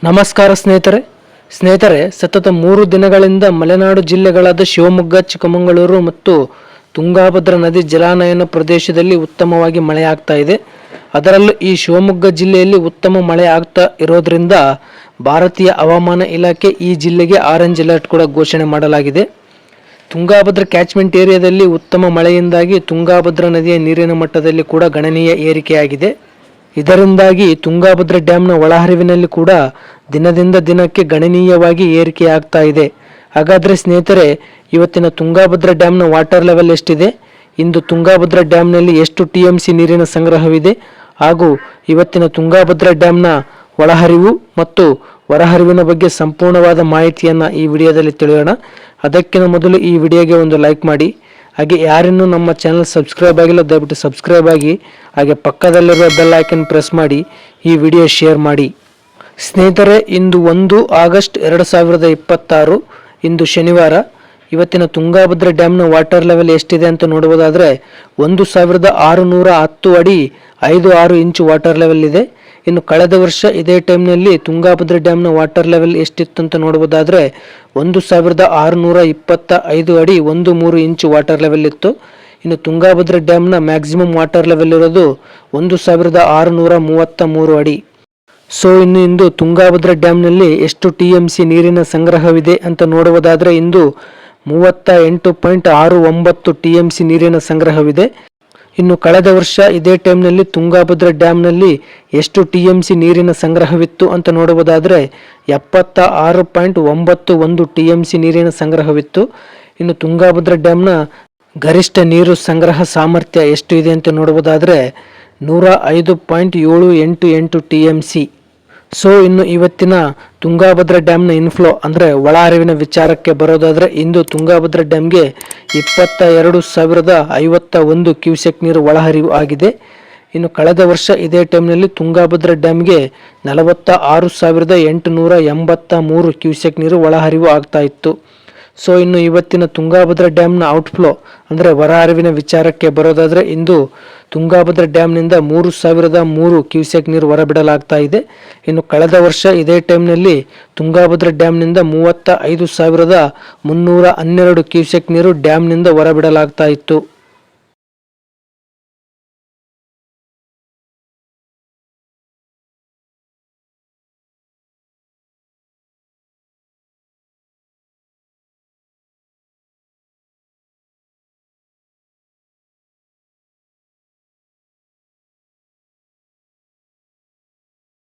ನಮಸ್ಕಾರ ಸ್ನೇಹಿತರೆ ಸತತ 3 ದಿನಗಳಿಂದ ಮಲೆನಾಡು ಜಿಲ್ಲೆಗಳಾದ ಶಿವಮೊಗ್ಗ, ಚಿಕ್ಕಮಗಳೂರು ಮತ್ತು ತುಂಗಾಭದ್ರಾ ನದಿ ಜಲಾನಯನ ಪ್ರದೇಶದಲ್ಲಿ ಉತ್ತಮವಾಗಿ ಮಳೆಯಾಗ್ತಾ ಇದೆ. ಅದರಲ್ಲೂ ಈ ಶಿವಮೊಗ್ಗ ಜಿಲ್ಲೆಯಲ್ಲಿ ಉತ್ತಮ ಮಳೆ ಆಗ್ತಾ ಇರೋದ್ರಿಂದ ಭಾರತೀಯ ಹವಾಮಾನ ಇಲಾಖೆ ಈ ಜಿಲ್ಲೆಗೆ ಆರೆಂಜ್ ಅಲರ್ಟ್ ಕೂಡ ಘೋಷಣೆ ಮಾಡಲಾಗಿದೆ. ತುಂಗಾಭದ್ರಾ ಕ್ಯಾಚ್ಮೆಂಟ್ ಏರಿಯಾದಲ್ಲಿ ಉತ್ತಮ ಮಳೆಯಿಂದಾಗಿ ತುಂಗಾಭದ್ರಾ ನದಿಯ ನೀರಿನ ಮಟ್ಟದಲ್ಲಿ ಕೂಡ ಗಣನೀಯ ಏರಿಕೆಯಾಗಿದೆ. ಇದರಿಂದಾಗಿ ತುಂಗಾಭದ್ರಾ ಡ್ಯಾಂನ ಒಳಹರಿವಿನಲ್ಲಿ ಕೂಡ ದಿನದಿಂದ ದಿನಕ್ಕೆ ಗಣನೀಯವಾಗಿ ಏರಿಕೆಯಾಗ್ತಾ ಇದೆ. ಹಾಗಾದರೆ ಸ್ನೇಹಿತರೆ, ಇವತ್ತಿನ ತುಂಗಾಭದ್ರಾ ಡ್ಯಾಂನ ವಾಟರ್ ಲೆವೆಲ್ ಎಷ್ಟಿದೆ, ಇಂದು ತುಂಗಾಭದ್ರಾ ಡ್ಯಾಂನಲ್ಲಿ ಎಷ್ಟು TMC ನೀರಿನ ಸಂಗ್ರಹವಿದೆ ಹಾಗೂ ಇವತ್ತಿನ ತುಂಗಾಭದ್ರಾ ಡ್ಯಾಂನ ಒಳಹರಿವು ಮತ್ತು ಹೊರಹರಿವಿನ ಬಗ್ಗೆ ಸಂಪೂರ್ಣವಾದ ಮಾಹಿತಿಯನ್ನು ಈ ವಿಡಿಯೋದಲ್ಲಿ ತಿಳಿಯೋಣ. ಅದಕ್ಕಿಂತ ಮೊದಲು ಈ ವಿಡಿಯೋಗೆ ಒಂದು ಲೈಕ್ ಮಾಡಿ, ಹಾಗೆ ಯಾರಿನ್ನೂ ನಮ್ಮ ಚಾನಲ್ ಸಬ್ಸ್ಕ್ರೈಬ್ ಆಗಿಲ್ಲ ದಯವಿಟ್ಟು ಸಬ್ಸ್ಕ್ರೈಬ್ ಆಗಿ, ಹಾಗೆ ಪಕ್ಕದಲ್ಲಿರುವ ಬೆಲ್ ಐಕನ್ ಪ್ರೆಸ್ ಮಾಡಿ ಈ ವಿಡಿಯೋ ಶೇರ್ ಮಾಡಿ. ಸ್ನೇಹಿತರೆ, ಇಂದು 1 ಆಗಸ್ಟ್ 2026 ಇಂದು ಶನಿವಾರ. ಇವತ್ತಿನ ತುಂಗಾಭದ್ರಾ ಡ್ಯಾಮ್ನ ವಾಟರ್ ಲೆವೆಲ್ ಎಷ್ಟಿದೆ ಅಂತ ನೋಡುವುದಾದರೆ 1610 ಅಡಿ 56 ಇಂಚು ವಾಟರ್ ಲೆವೆಲ್ ಇದೆ. ಇನ್ನು ಕಳೆದ ವರ್ಷ ಇದೇ ಟೈಮ್ನಲ್ಲಿ ತುಂಗಾಭದ್ರಾ ಡ್ಯಾಮ್ನ ವಾಟರ್ ಲೆವೆಲ್ ಎಷ್ಟಿತ್ತು ಅಂತ ನೋಡುವುದಾದರೆ 1625 ಅಡಿ 13 ಇಂಚು ವಾಟರ್ ಲೆವೆಲ್ ಇತ್ತು. ಇನ್ನು ತುಂಗಾಭದ್ರಾ ಡ್ಯಾಮ್ನ ಮ್ಯಾಕ್ಸಿಮಮ್ ವಾಟರ್ ಲೆವೆಲ್ ಇರೋದು 1633 ಅಡಿ. ಇಂದು ತುಂಗಾಭದ್ರಾ ಡ್ಯಾಮ್ನಲ್ಲಿ ಎಷ್ಟು TMC ನೀರಿನ ಸಂಗ್ರಹವಿದೆ ಅಂತ ನೋಡುವುದಾದರೆ ಇಂದು 38.69 TMC ನೀರಿನ ಸಂಗ್ರಹವಿದೆ. ಇನ್ನು ಕಳೆದ ವರ್ಷ ಇದೇ ಟೈಮ್ನಲ್ಲಿ ತುಂಗಾಭದ್ರಾ ಡ್ಯಾಮ್ನಲ್ಲಿ ಎಷ್ಟು TMC ನೀರಿನ ಸಂಗ್ರಹವಿತ್ತು ಅಂತ ನೋಡುವುದಾದರೆ 76.91 TMC ನೀರಿನ ಸಂಗ್ರಹವಿತ್ತು. ಇನ್ನು ತುಂಗಾಭದ್ರಾ ಡ್ಯಾಮ್ನ ಗರಿಷ್ಠ ನೀರು ಸಂಗ್ರಹ ಸಾಮರ್ಥ್ಯ ಎಷ್ಟು ಇದೆ ಅಂತ ನೋಡುವುದಾದರೆ 105.788 TMC. ಇನ್ನು ಇವತ್ತಿನ ತುಂಗಾಭದ್ರಾ ಡ್ಯಾಮ್ನ ಇನ್ಫ್ಲೋ ಅಂದರೆ ಒಳಹರಿವಿನ ವಿಚಾರಕ್ಕೆ ಬರೋದಾದರೆ ಇಂದು ತುಂಗಾಭದ್ರಾ ಡ್ಯಾಮ್ಗೆ 22,051 ಕ್ಯೂಸೆಕ್ ನೀರು ಒಳಹರಿವು ಆಗಿದೆ. ಇನ್ನು ಕಳೆದ ವರ್ಷ ಇದೇ ಟೈಮ್ನಲ್ಲಿ ತುಂಗಾಭದ್ರಾ ಡ್ಯಾಮ್ಗೆ 46,883 ಕ್ಯೂಸೆಕ್ ನೀರು ಒಳಹರಿವು ಆಗ್ತಾ ಇತ್ತು. ಇನ್ನು ಇವತ್ತಿನ ತುಂಗಾಭದ್ರಾ ಡ್ಯಾಮ್ನ ಔಟ್ಫ್ಲೋ ಅಂದರೆ ಹೊರಹರಿವಿನ ವಿಚಾರಕ್ಕೆ ಬರೋದಾದರೆ ಇಂದು ತುಂಗಾಭದ್ರಾ ಡ್ಯಾಮ್ನಿಂದ 3,003 ಕ್ಯೂಸೆಕ್ ನೀರು ಹೊರಬಿಡಲಾಗ್ತಾ ಇದೆ. ಇನ್ನು ಕಳೆದ ವರ್ಷ ಇದೇ ಟೈಮ್ನಲ್ಲಿ ತುಂಗಾಭದ್ರಾ ಡ್ಯಾಮ್ನಿಂದ 35,312 ಕ್ಯೂಸೆಕ್ ನೀರು ಡ್ಯಾಮ್ನಿಂದ ಹೊರಬಿಡಲಾಗ್ತಾ ಇತ್ತು.